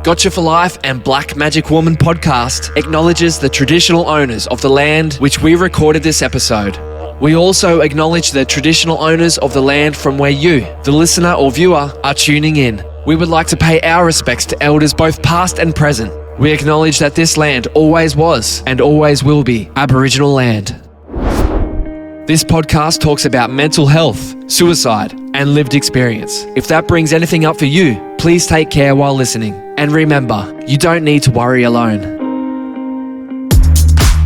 Gotcha for Life and Black Magic Woman podcast acknowledges the traditional owners of the land which we recorded this episode. We also acknowledge the traditional owners of the land from where you, the listener or viewer, are tuning in. We would like to pay our respects to elders both past and present. We acknowledge that this land always was and always will be Aboriginal land. This podcast talks about mental health, suicide, and lived experience. If that brings anything up for you, please take care while listening. And remember, you don't need to worry alone.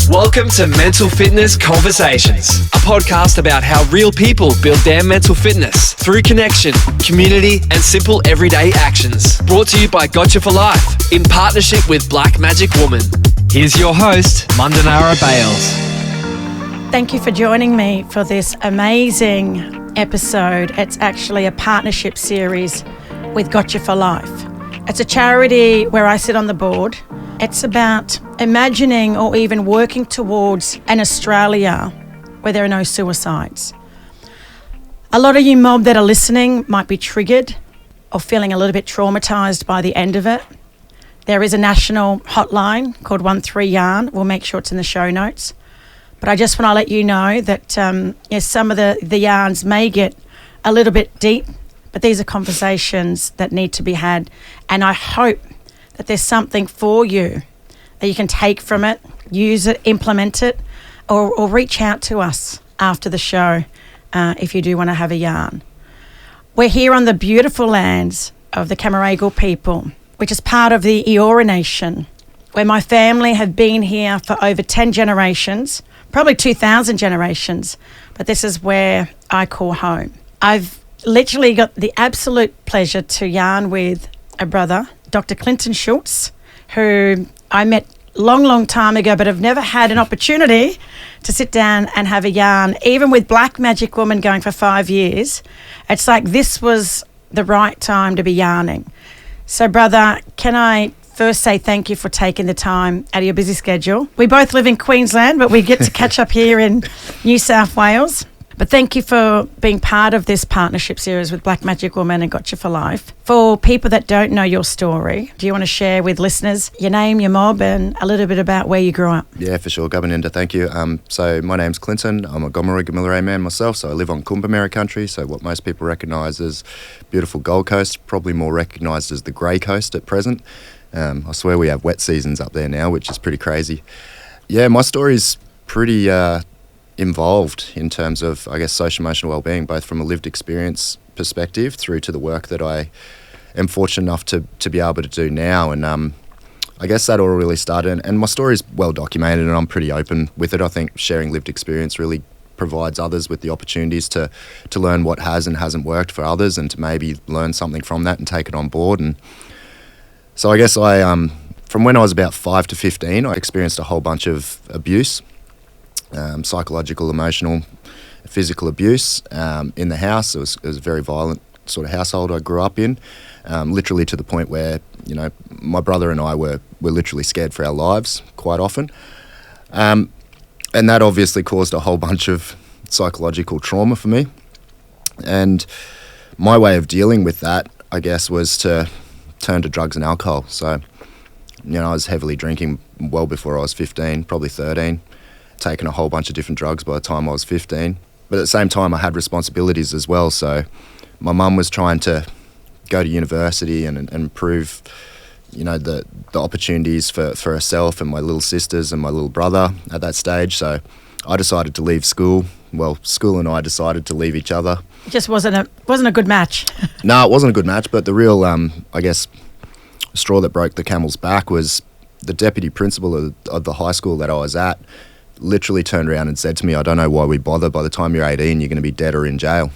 Welcome to Mental Fitness Conversations, a podcast about how real people build their mental fitness through connection, community, and simple everyday actions. Brought to you by Gotcha for Life in partnership with Black Magic Woman. Here's your host, Mundanara Bayles. Thank you for joining me for this amazing episode. It's actually a partnership series with Gotcha for Life. It's a charity where I sit on the board. It's about imagining or even working towards an Australia where there are no suicides. A lot of you mob that are listening might be triggered or feeling a little bit traumatised by the end of it. There is a national hotline called 13YARN. We'll make sure it's in the show notes. But I just want to let you know that some of the yarns may get a little bit deep, but these are conversations that need to be had. And I hope that there's something for you that you can take from it, use it, implement it, or reach out to us after the show if you do want to have a yarn. We're here on the beautiful lands of the Camaragal people, which is part of the Eora Nation, where my family have been here for over 10 generations, probably 2,000 generations, but this is where I call home. I've literally got the absolute pleasure to yarn with a brother, Dr Clinton Schultz, who I met long time ago, but have never had an opportunity to sit down and have a yarn. Even with Black Magic Woman going for 5 years, it's like this was the right time to be yarning. So brother, can I first say thank you for taking the time out of your busy schedule. We both live in Queensland, but we get to catch up here in New South Wales. But thank you for being part of this partnership series with Black Magic Woman and Gotcha for Life. For people that don't know your story, do you want to share with listeners your name, your mob, and a little bit about where you grew up? Yeah, for sure. Gabaninda, thank you. So my name's Clinton. I'm a Gamilaroi man myself, so I live on Kumbamerra country, so what most people recognise as beautiful Gold Coast, probably more recognised as the Grey Coast at present. I swear we have wet seasons up there now, which is pretty crazy. Yeah, my story's pretty involved in terms of, I guess, social emotional wellbeing, both from a lived experience perspective through to the work that I am fortunate enough to be able to do now. And I guess that all really started, and my story's well documented and I'm pretty open with it. I think sharing lived experience really provides others with the opportunities to learn what has and hasn't worked for others and to maybe learn something from that and take it on board. And so I guess from when I was about 5 to 15, I experienced a whole bunch of abuse. Psychological, emotional, physical abuse in the house. It was a very violent sort of household I grew up in, literally to the point where, my brother and I were literally scared for our lives quite often. And that obviously caused a whole bunch of psychological trauma for me. And my way of dealing with that, I guess, was to turn to drugs and alcohol. So, I was heavily drinking well before I was 15, probably 13. Taken a whole bunch of different drugs by the time I was 15. But at the same time, I had responsibilities as well. So my mum was trying to go to university and improve, the opportunities for herself and my little sisters and my little brother at that stage. So I decided to leave school. Well, school and I decided to leave each other. It just wasn't a good match. No, it wasn't a good match. But the real, I guess, straw that broke the camel's back was the deputy principal of the high school that I was at literally turned around and said to me, I don't know why we bother. By the time you're 18, you're going to be dead or in jail.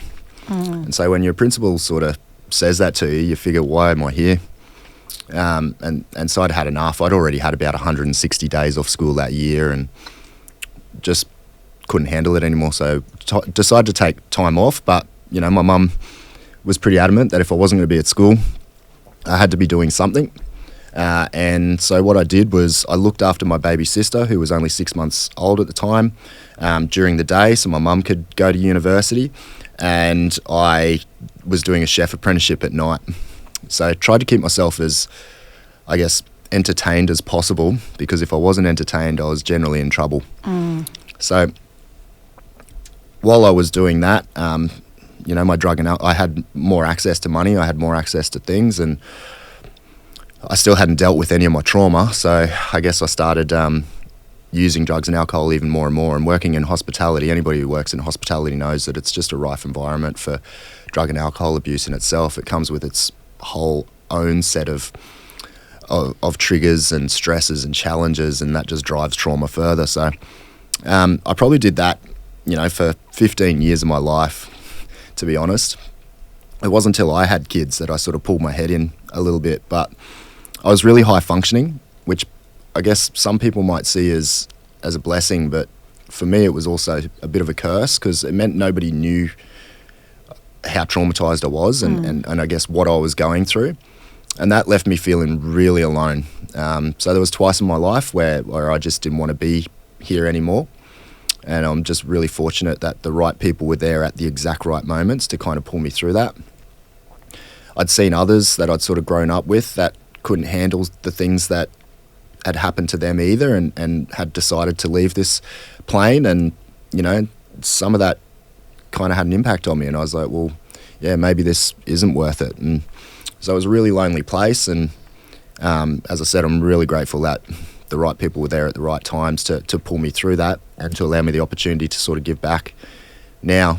And so when your principal sort of says that to you, you figure, why am I here? And so I'd had enough. I'd already had about 160 days off school that year and just couldn't handle it anymore. So decided to take time off. But, my mum was pretty adamant that if I wasn't going to be at school, I had to be doing something. And so what I did was I looked after my baby sister, who was only 6 months old at the time, during the day so my mum could go to university, and I was doing a chef apprenticeship at night. So I tried to keep myself as I guess, entertained as possible, because if I wasn't entertained, I was generally in trouble. So while I was doing that, my drug and I had more access to money, I had more access to things, and I still hadn't dealt with any of my trauma. So I guess I started using drugs and alcohol even more and more, and working in hospitality. Anybody who works in hospitality knows that it's just a rife environment for drug and alcohol abuse in itself. It comes with its whole own set of triggers and stresses and challenges, and that just drives trauma further. So I probably did that, for 15 years of my life, to be honest. It wasn't until I had kids that I sort of pulled my head in a little bit, but I was really high functioning, which I guess some people might see as a blessing, but for me it was also a bit of a curse, because it meant nobody knew how traumatized I was and I guess what I was going through. And that left me feeling really alone. So there was twice in my life where I just didn't want to be here anymore. And I'm just really fortunate that the right people were there at the exact right moments to kind of pull me through that. I'd seen others that I'd sort of grown up with that couldn't handle the things that had happened to them either, and had decided to leave this plane. And, some of that kind of had an impact on me. And I was like, well, yeah, maybe this isn't worth it. And so it was a really lonely place. And as I said, I'm really grateful that the right people were there at the right times to pull me through that and to allow me the opportunity to sort of give back now.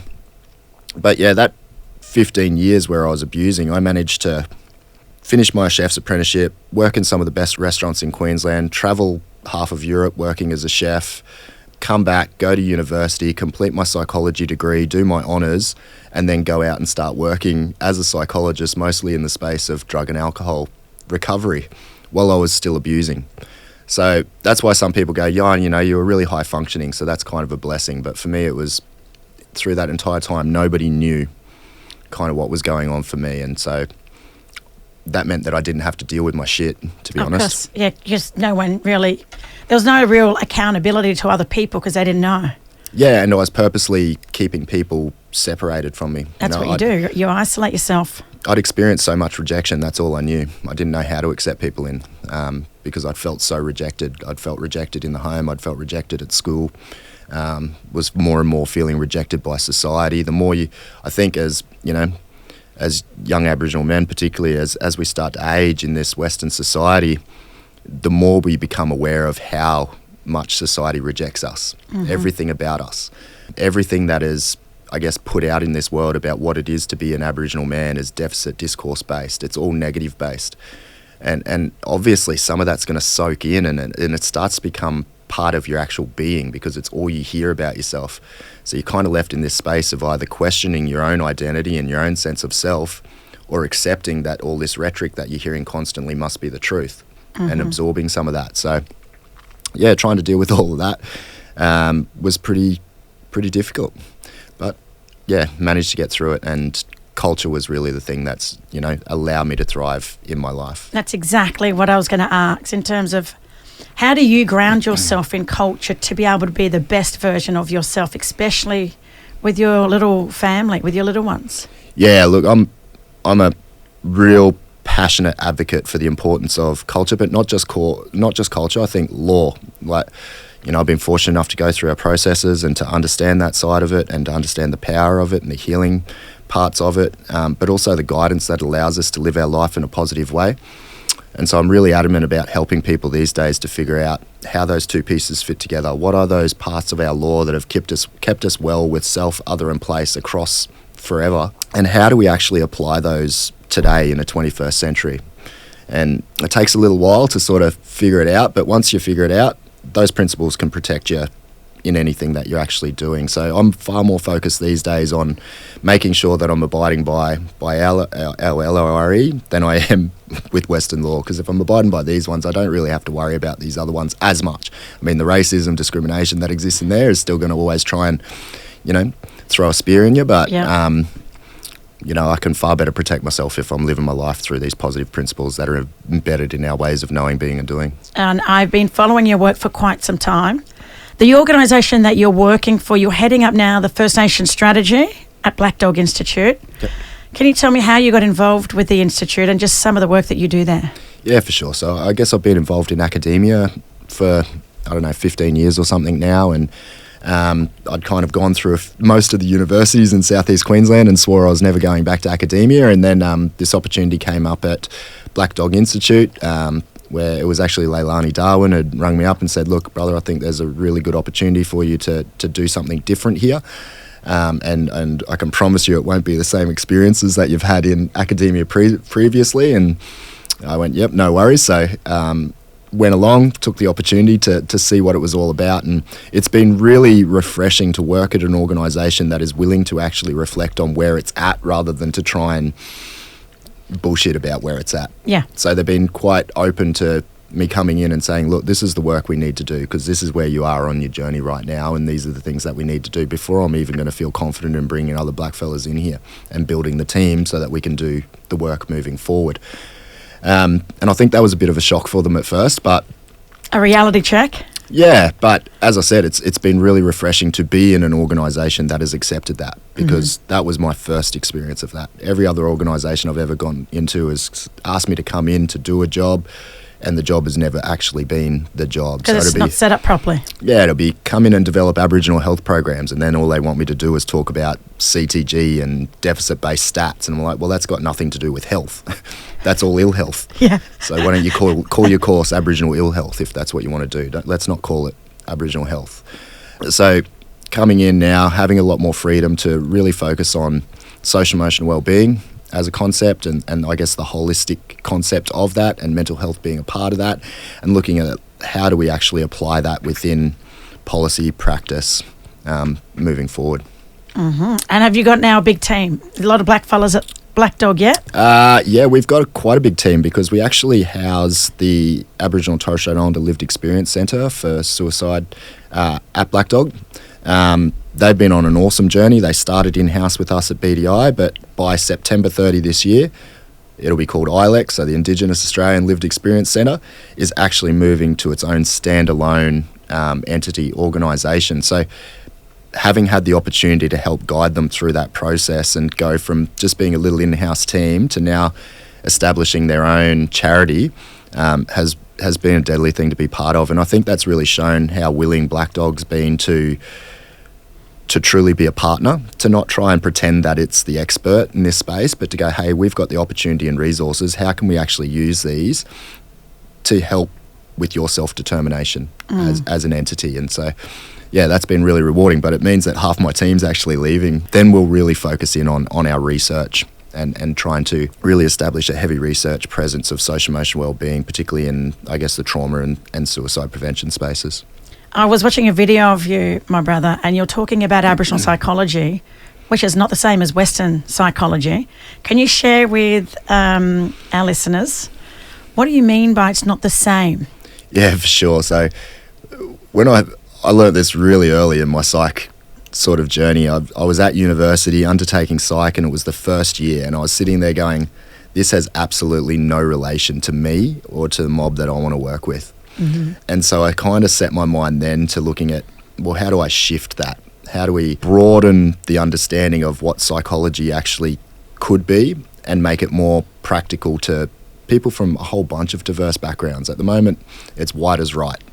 But yeah, that 15 years where I was abusing, I managed to finish my chef's apprenticeship, work in some of the best restaurants in Queensland, travel half of Europe working as a chef, come back, go to university, complete my psychology degree, do my honours, and then go out and start working as a psychologist, mostly in the space of drug and alcohol recovery, while I was still abusing. So that's why some people go, yeah, you were really high functioning, so that's kind of a blessing. But for me, it was through that entire time, nobody knew kind of what was going on for me. And so that meant that I didn't have to deal with my shit, to be honest. Course, yeah, just no one really, there was no real accountability to other people because they didn't know. Yeah, and I was purposely keeping people separated from me. That's what you do. You isolate yourself. I'd experienced so much rejection, that's all I knew. I didn't know how to accept people in because I'd felt so rejected. I'd felt rejected in the home, I'd felt rejected at school, was more and more feeling rejected by society. The more I think as young Aboriginal men, particularly as we start to age in this Western society, the more we become aware of how much society rejects us, everything about us, everything that is, I guess, put out in this world about what it is to be an Aboriginal man is deficit discourse based. It's all negative based. And obviously some of that's going to soak in and it starts to become part of your actual being because it's all you hear about yourself. So you're kind of left in this space of either questioning your own identity and your own sense of self, or accepting that all this rhetoric that you're hearing constantly must be the truth, and absorbing some of that. So yeah, trying to deal with all of that was pretty difficult. But yeah, managed to get through it, and culture was really the thing that's, allowed me to thrive in my life. That's exactly what I was going to ask in terms of how do you ground yourself in culture to be able to be the best version of yourself, especially with your little family, with your little ones? Yeah, look, I'm a real passionate advocate for the importance of culture, but not just culture. I think law. I've been fortunate enough to go through our processes and to understand that side of it and to understand the power of it and the healing parts of it, but also the guidance that allows us to live our life in a positive way. And so I'm really adamant about helping people these days to figure out how those two pieces fit together. What are those parts of our law that have kept us well with self, other and place across forever? And how do we actually apply those today in the 21st century? And it takes a little while to sort of figure it out, but once you figure it out, those principles can protect you in anything that you're actually doing. So I'm far more focused these days on making sure that I'm abiding by our LORE than I am with Western law, because if I'm abiding by these ones, I don't really have to worry about these other ones as much. I mean, the racism, discrimination that exists in there is still going to always try and, throw a spear in you, but I can far better protect myself if I'm living my life through these positive principles that are embedded in our ways of knowing, being and doing. And I've been following your work for quite some time. The organisation that you're working for, you're heading up now the First Nation strategy at Black Dog Institute. Yep. Can you tell me how you got involved with the Institute and just some of the work that you do there? Yeah, for sure. So I guess I've been involved in academia for, 15 years or something now, and I'd kind of gone through most of the universities in southeast Queensland and swore I was never going back to academia. And then this opportunity came up at Black Dog Institute, where it was actually Leilani Darwin had rung me up and said, look, brother, I think there's a really good opportunity for you to do something different here. And I can promise you it won't be the same experiences that you've had in academia previously. And I went, yep, no worries. So went along, took the opportunity to see what it was all about, and it's been really refreshing to work at an organisation that is willing to actually reflect on where it's at rather than to try and bullshit about where it's at. Yeah. So they've been quite open to me coming in and saying, look, this is the work we need to do because this is where you are on your journey right now, and these are the things that we need to do before I'm even going to feel confident in bringing other blackfellas in here and building the team so that we can do the work moving forward. And I think that was a bit of a shock for them at first, but... A reality check? Yeah, but as I said, it's been really refreshing to be in an organisation that has accepted that, because that was my first experience of that. Every other organisation I've ever gone into has asked me to come in to do a job, and the job has never actually been the job. Because it's not set up properly. Yeah, it'll be come in and develop Aboriginal health programs, and then all they want me to do is talk about CTG and deficit-based stats, and I'm like, well, that's got nothing to do with health. That's all ill health. Yeah. So why don't you call your course Aboriginal ill health if that's what you want to do? Let's not call it Aboriginal health. So coming in now, having a lot more freedom to really focus on social emotional wellbeing as a concept, and I guess the holistic concept of that, and mental health being a part of that, and looking at how do we actually apply that within policy practice moving forward. Mm-hmm. And have you got now a big team? A lot of black fellas at Black Dog yet? Yeah, we've got quite a big team because we actually house the Aboriginal and Torres Strait Islander Lived Experience Centre for suicide at Black Dog. They've been on an awesome journey. They started in-house with us at BDI, but by September 30 this year, it'll be called ILEX, so the Indigenous Australian Lived Experience Centre, is actually moving to its own standalone entity organisation. So having had the opportunity to help guide them through that process and go from just being a little in-house team to now establishing their own charity has been a deadly thing to be part of. And I think that's really shown how willing Black Dog's been to truly be a partner, to not try and pretend that it's the expert in this space, but to go, hey, we've got the opportunity and resources. How can we actually use these to help with your self-determination as an entity? And so, yeah, that's been really rewarding, but it means that half my team's actually leaving. Then we'll really focus in on our research and trying to really establish a heavy research presence of social emotional wellbeing, particularly in, I guess, the trauma and suicide prevention spaces. I was watching a video of you, my brother, and you're talking about Aboriginal psychology, which is not the same as Western psychology. Can you share with our listeners, what do you mean by it's not the same? Yeah, for sure. So when I learned this really early in my psych sort of journey. I was at university undertaking psych, and it was the first year, and I was sitting there going, this has absolutely no relation to me or to the mob that I want to work with. Mm-hmm. And so I kind of set my mind then to looking at, well, how do I shift that? How do we broaden the understanding of what psychology actually could be and make it more practical to people from a whole bunch of diverse backgrounds? At the moment, it's white as right.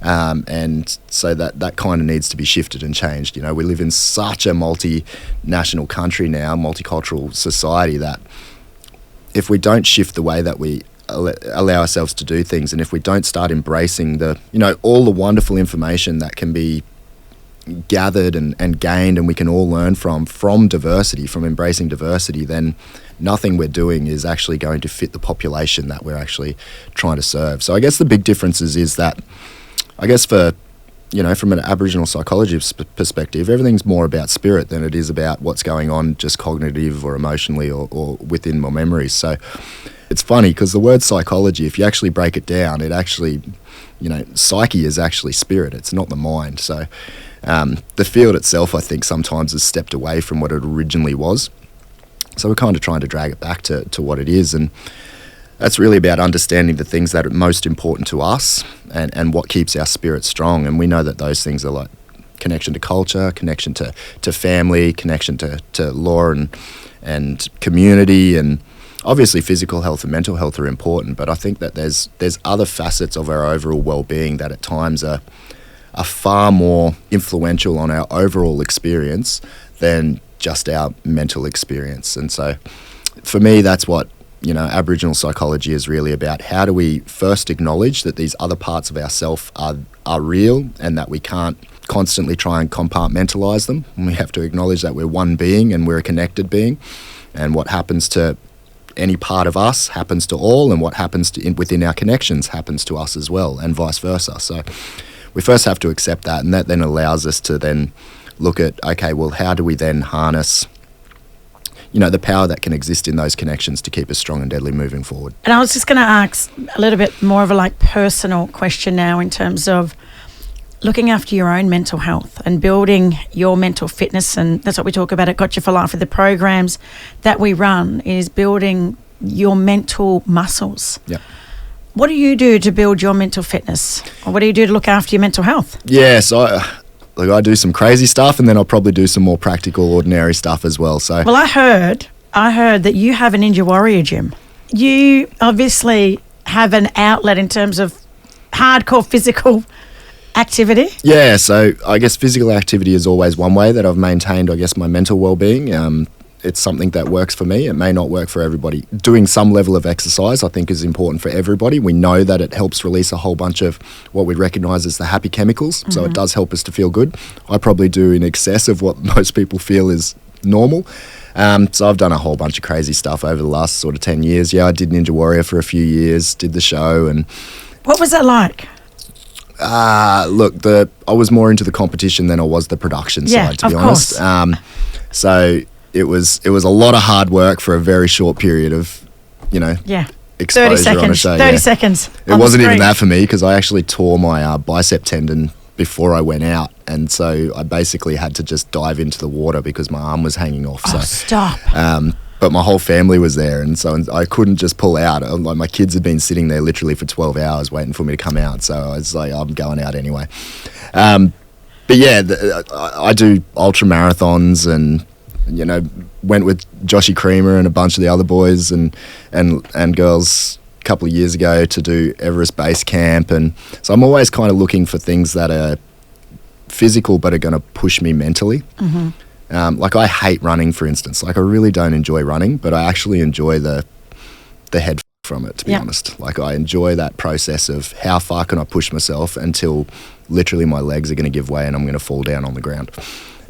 And so that kind of needs to be shifted and changed. You know, we live in such a multinational country now, multicultural society, that if we don't shift the way that we allow ourselves to do things, and if we don't start embracing all the wonderful information that can be gathered and gained and we can all learn from diversity, from embracing diversity, then nothing we're doing is actually going to fit the population that we're actually trying to serve. So I guess the big difference is that, I guess from an Aboriginal psychology perspective, everything's more about spirit than it is about what's going on just cognitive or emotionally or within my memories. So it's funny because the word psychology, if you actually break it down, it actually, psyche is actually spirit. It's not the mind. So the field itself, I think, sometimes has stepped away from what it originally was. So we're kind of trying to drag it back to what it is. And that's really about understanding the things that are most important to us and what keeps our spirit strong. And we know that those things are like connection to culture, connection to family, connection to law and community, and obviously physical health and mental health are important, but I think that there's other facets of our overall well-being that at times are far more influential on our overall experience than just our mental experience. And so for me, that's what, Aboriginal psychology is really about. How do we first acknowledge that these other parts of ourself are real and that we can't constantly try and compartmentalize them? And we have to acknowledge that we're one being and we're a connected being, and what happens to any part of us happens to all, and what happens within our connections happens to us as well, and vice versa. So we first have to accept that, and that then allows us to then look at, okay, well, how do we then harness the power that can exist in those connections to keep us strong and deadly moving forward. And I was just going to ask a little bit more of a personal question now in terms of looking after your own mental health and building your mental fitness. And that's what we talk about at Got You for Life with the programs that we run, is building your mental muscles. Yeah. What do you do to build your mental fitness? Or what do you do to look after your mental health? Yeah, so I do some crazy stuff, and then I'll probably do some more practical, ordinary stuff as well. So, well, I heard that you have a Ninja Warrior gym. You obviously have an outlet in terms of hardcore physical activity. Yeah, so I guess physical activity is always one way that I've maintained, my mental well-being. It's something that works for me. It may not work for everybody. Doing some level of exercise, I think, is important for everybody. We know that it helps release a whole bunch of what we recognise as the happy chemicals. Mm-hmm. So it does help us to feel good. I probably do in excess of what most people feel is normal. So I've done a whole bunch of crazy stuff over the last sort of 10 years. Yeah, I did Ninja Warrior for a few years, did the show. And what was that like? Look, I was more into the competition than I was the production side, to be honest. So it was a lot of hard work for a very short period of, exposure 30 seconds, on a show. 30 seconds. It wasn't even that for me, because I actually tore my bicep tendon before I went out, and so I basically had to just dive into the water because my arm was hanging off. Oh, stop. But my whole family was there, and so I couldn't just pull out. My kids had been sitting there literally for 12 hours waiting for me to come out, so I was like, I'm going out anyway. But yeah, I do ultra marathons, and went with Joshy Creamer and a bunch of the other boys and girls a couple of years ago to do Everest Base Camp. And so I'm always kind of looking for things that are physical but are going to push me mentally. Mm-hmm. I hate running, for instance. I really don't enjoy running, but I actually enjoy the head from it, to be honest. I enjoy that process of how far can I push myself until literally my legs are going to give way and I'm going to fall down on the ground.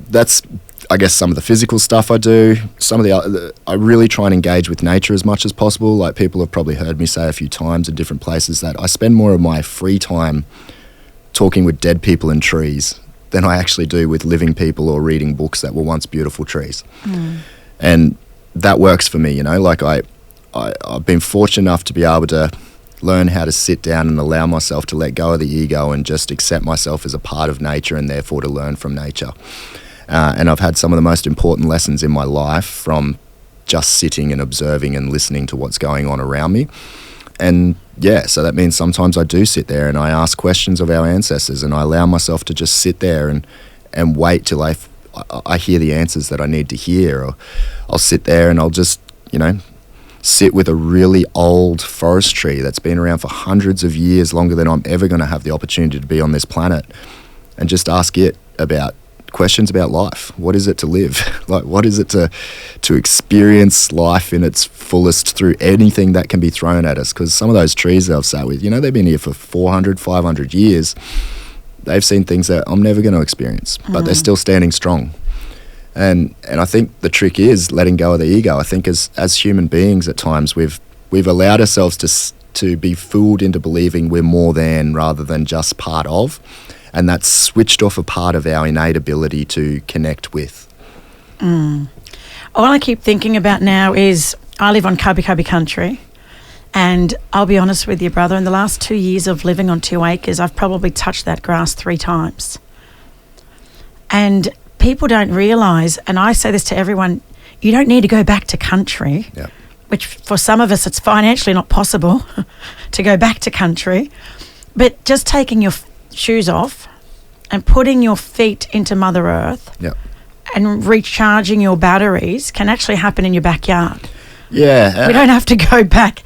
That's, I guess, some of the physical stuff I do. Some of the other, I really try and engage with nature as much as possible. Like, people have probably heard me say a few times in different places that I spend more of my free time talking with dead people and trees than I actually do with living people or reading books that were once beautiful trees. Mm. And that works for me, I've been fortunate enough to be able to learn how to sit down and allow myself to let go of the ego and just accept myself as a part of nature, and therefore to learn from nature. And I've had some of the most important lessons in my life from just sitting and observing and listening to what's going on around me. And yeah, so that means sometimes I do sit there and I ask questions of our ancestors, and I allow myself to just sit there and wait till I hear the answers that I need to hear. Or I'll sit there and I'll just, sit with a really old forest tree that's been around for hundreds of years, longer than I'm ever going to have the opportunity to be on this planet, and just ask it about questions about life. What is it to live? What is it to experience life in its fullest through anything that can be thrown at us? Because some of those trees that I've sat with, they've been here for 400, 500 years. They've seen things that I'm never going to experience, but they're still standing strong. And I think the trick is letting go of the ego. I think as human beings, at times we've allowed ourselves to be fooled into believing we're more than rather than just part of, and that's switched off a part of our innate ability to connect with. All I keep thinking about now is I live on Kabi Kabi country, and I'll be honest with you, brother, in the last 2 years of living on 2 acres, I've probably touched that grass 3 times. And people don't realise, and I say this to everyone, you don't need to go back to country, which for some of us it's financially not possible to go back to country, but just taking your shoes off and putting your feet into Mother Earth and recharging your batteries can actually happen in your backyard. Yeah. We don't have to go back.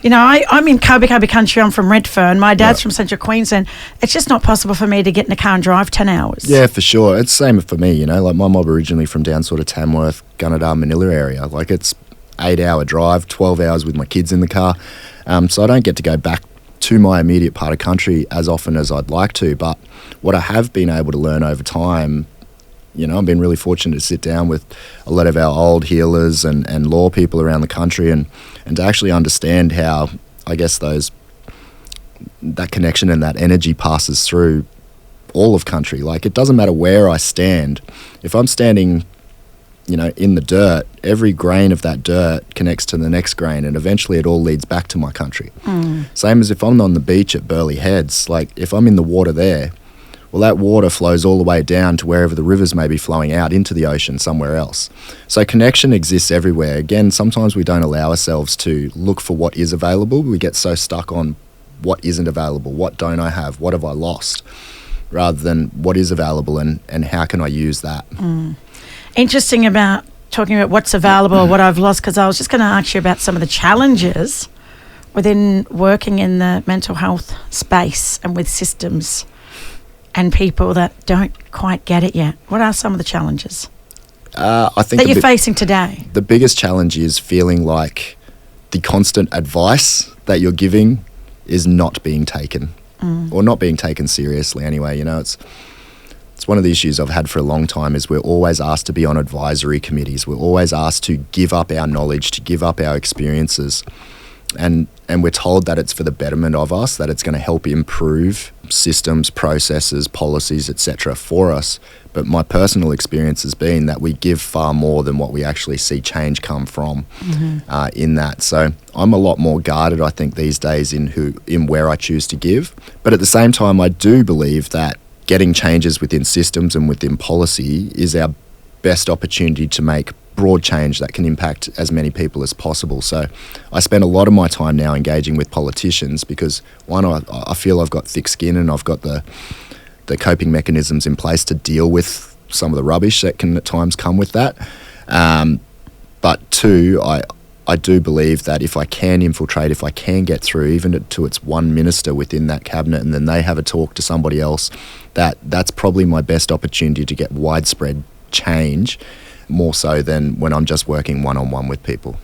You know, I'm in Kobe country. I'm from Redfern. My dad's from Central Queensland. It's just not possible for me to get in a car and drive 10 hours. Yeah, for sure. It's the same for me, you know. Like, my mob originally from down sort of Tamworth, Gunnedah, Manila area. Like, it's 8-hour drive, 12 hours with my kids in the car. So I don't get to go back to my immediate part of country as often as I'd like to. But what I have been able to learn over time, you know, I've been really fortunate to sit down with a lot of our old healers and law people around the country and to actually understand how, I guess, that connection and that energy passes through all of country. Like, it doesn't matter where I stand. If I'm standing, you know, in the dirt, every grain of that dirt connects to the next grain, and eventually it all leads back to my country. Same as if I'm on the beach at Burleigh Heads. Like, if I'm in the water there, well, that water flows all the way down to wherever the rivers may be flowing out into the ocean somewhere else. So connection exists everywhere. Again, sometimes we don't allow ourselves to look for what is available. We get so stuck on what isn't available, what don't I have, what have I lost, rather than what is available and how can I use that. Interesting about talking about what's available, what I've lost, because I was just going to ask you about some of the challenges within working in the mental health space and with systems and people that don't quite get it yet. What are some of the challenges I think that you're facing today? The biggest challenge is feeling like the constant advice that you're giving is not being taken, or not being taken seriously anyway. You know, it's one of the issues I've had for a long time is we're always asked to be on advisory committees. We're always asked to give up our knowledge, to give up our experiences. And we're told that it's for the betterment of us, that it's going to help improve systems, processes, policies, etc. for us. But my personal experience has been that we give far more than what we actually see change come from in that. So I'm a lot more guarded, I think, these days in where I choose to give. But at the same time, I do believe that getting changes within systems and within policy is our best opportunity to make broad change that can impact as many people as possible. So I spend a lot of my time now engaging with politicians because, one, I feel I've got thick skin and I've got the coping mechanisms in place to deal with some of the rubbish that can at times come with that. But two, I do believe that if I can infiltrate, if I can get through even to its one minister within that cabinet and then they have a talk to somebody else, that's probably my best opportunity to get widespread change, more so than when I'm just working one-on-one with people.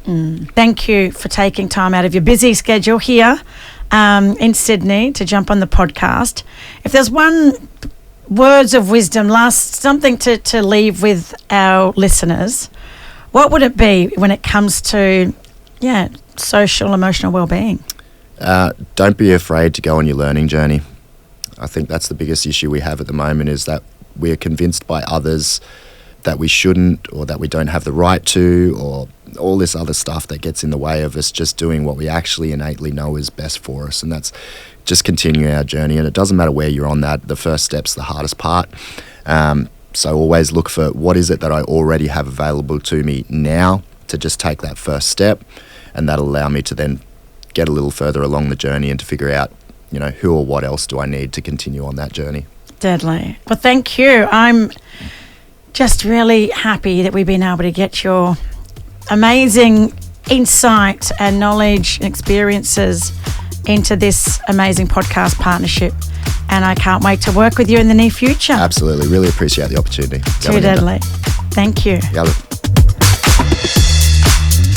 Thank you for taking time out of your busy schedule here in Sydney to jump on the podcast. If there's one words of wisdom, something to leave with our listeners, what would it be when it comes to social, emotional well-being? Don't be afraid to go on your learning journey. I think that's the biggest issue we have at the moment, is that we're convinced by others that we shouldn't, or that we don't have the right to, or all this other stuff that gets in the way of us just doing what we actually innately know is best for us. And that's just continuing our journey. And it doesn't matter where you're on that. The first step's the hardest part. So always look for what is it that I already have available to me now to just take that first step. And that'll allow me to then get a little further along the journey and to figure out, you know, who or what else do I need to continue on that journey. Deadly. Well, thank you. I'm just really happy that we've been able to get your amazing insight and knowledge and experiences into this amazing podcast partnership. And I can't wait to work with you in the near future. Absolutely. Really appreciate the opportunity. Too deadly. Thank you.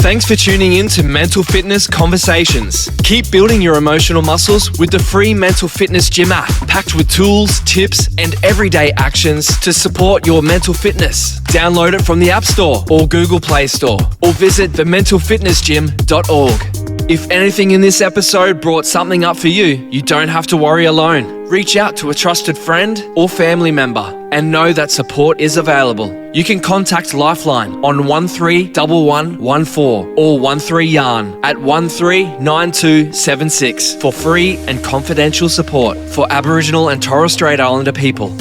Thanks for tuning in to Mental Fitness Conversations. Keep building your emotional muscles with the free Mental Fitness Gym app, packed with tools, tips, and everyday actions to support your mental fitness. Download it from the App Store or Google Play Store, or visit thementalfitnessgym.org. If anything in this episode brought something up for you, you don't have to worry alone. Reach out to a trusted friend or family member and know that support is available. You can contact Lifeline on 131114 or 13YARN at 139276 for free and confidential support for Aboriginal and Torres Strait Islander people.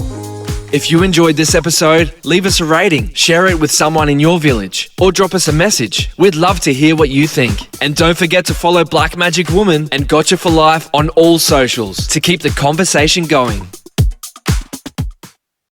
If you enjoyed this episode, leave us a rating, share it with someone in your village, or drop us a message. We'd love to hear what you think. And don't forget to follow Black Magic Woman and Gotcha for Life on all socials to keep the conversation going.